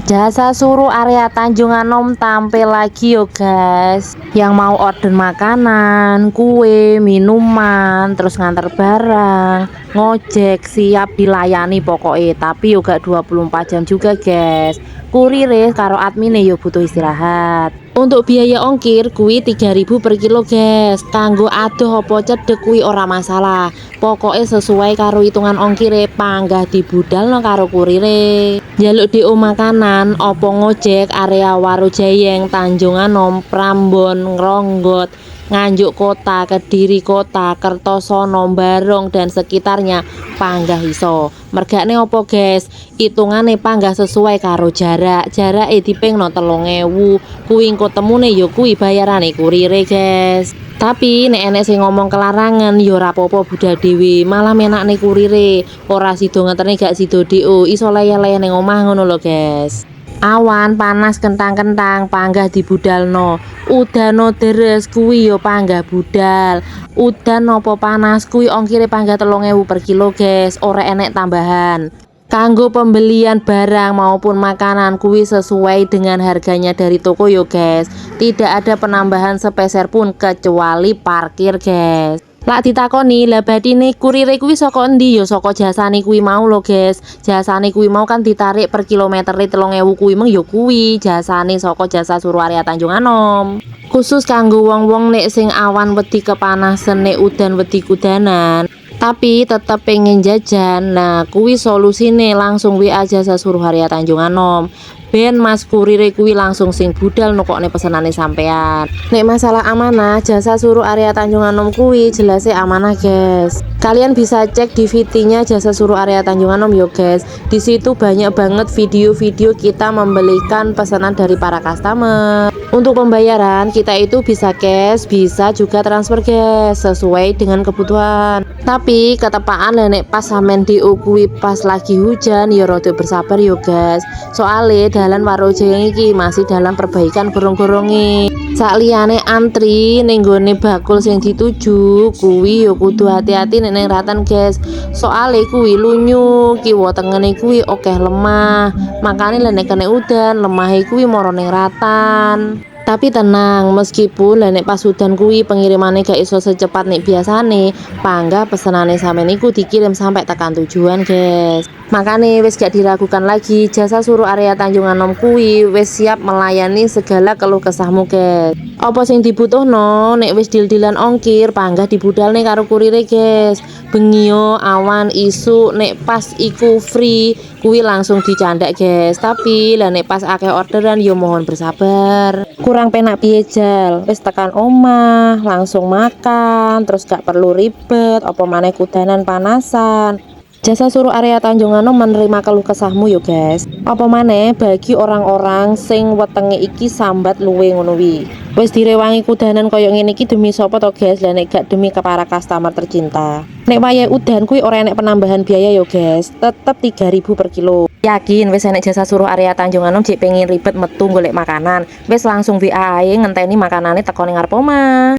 Jasa suruh area Tanjung Anom tampil lagi yo guys. Yang mau order makanan, kue, minuman, terus nganter barang, ngojek siap dilayani pokoknya. Tapi yo gak 24 jam juga guys. Kurir karo admin yo butuh istirahat. Untuk biaya ongkir kuwi 3.000 per kilo guys. Kanggo adoh apa cedek kuwi ora masalah. Pokoknya sesuai karo hitungan ongkire, panggah dibudal no karo kurire. Jaluk DO makanan opo ngojek area Warujayeng, Tanjung Anom, Prambon, Ngronggot, Nganjuk Kota, Kediri Kota, Kertosono, Barong dan sekitarnya panggah iso. Mergane opo guys? Hitungane panggah sesuai karo jarak. Jarake dipingno 3.000. Kuwi engko temune yo kuwi bayarane kurire guys. Tapi nek enek sing ngomong kelarangan yo ora apa-apa budal dhewe, malah menakne kurire. Ora sida ngeterne gak sida DO, iso leyeh-leyeh ning omah ngono lho guys. Awan panas kentang-kentang panggah dibudalno. Udano deres kuwi yo panggah budal. Udan nopo panas kuwi ongkire panggah 3.000 per kilo guys, ora enek tambahan. Kanggo pembelian barang maupun makanan kuwi sesuai dengan harganya dari toko yo guys. Tidak ada penambahan sepeser pun kecuali parkir guys. Lak ditakoni lah badine kurire kuwi saka endi ya saka jasane kuwi mau lho guys. Jasane kuwi mau kan ditarik per kilometer 3.000 kuwi meng ya kuwi jasane saka jasa suruh area Tanjung Anom. Khusus kanggo wong-wong nek sing awan wedi kepanasan nek udan wedi kudanan tapi tetap pengen jajan, nah kuwi solusine langsung WA jasa suruh area Tanjung Anom. Ben mas kurire kuwi langsung sing budal nukokne pesenane sampean. Nek masalah amanah jasa suruh area Tanjung Anom kuwi jelasnya amanah guys. Kalian bisa cek di VT-nya jasa suruh area Tanjung Anom yo guys. Di situ banyak banget video-video kita membelikan pesanan dari para customer. Untuk pembayaran kita itu bisa cash, bisa juga transfer guys, sesuai dengan kebutuhan. Tapi ketepaan nek pas sampean DO kuwi pas lagi hujan ya rada bersabar yo guys. Soale dalan Warujayeng iki masih dalam perbaikan gorong-goronge. Sakliyane antri ning gone bakul sing dituju kuwi yo kudu hati-hati nek ning ratan guys. Soale kuwi lunyu, kiwa tengene kuwi akeh lemah. Makane nek kena udan, lemahe kuwi mara ning ratan. Tapi tenang, meskipun nek pas udan kuwi pengirimane gak iso secepat nek biasane, panggah pesenane sampeyan iku dikirim sampai tekan tujuan guys. Makane wis gak diragukan lagi, jasa suruh area Tanjung Anom kuwi wis siap melayani segala keluh kesahmu guys. Apa sing dibutuhno nek wis dil-dilan ongkir, panggah dibudalne karo kurire guys. Bengio, awan, isu nek pas iku free kuwi langsung dicandak guys. Tapi lah nek pas akeh orderan yo mohon bersabar. Kurang penak piye jal, wis tekan omah langsung makan, terus gak perlu ribet apa maneh kudanan panasan. Jasa suruh area Tanjung Anom menerima keluh kesahmu yo guys. Apa maneh bagi orang-orang sing wetenge iki sambat luwe ngono wi. Wis direwangi kudanan koyo ngene iki demi sapa to guys? Lah nek gak demi ke para customer tercinta. Nek wayah udan kuwi ora enek penambahan biaya yo guys, tetep 3.000 per kilo. Yakin wis enek jasa suruh area Tanjung Anom jek pengen ribet metu golek makanan, wis langsung WA ae ngenteni makanane teko ning ngarep omah.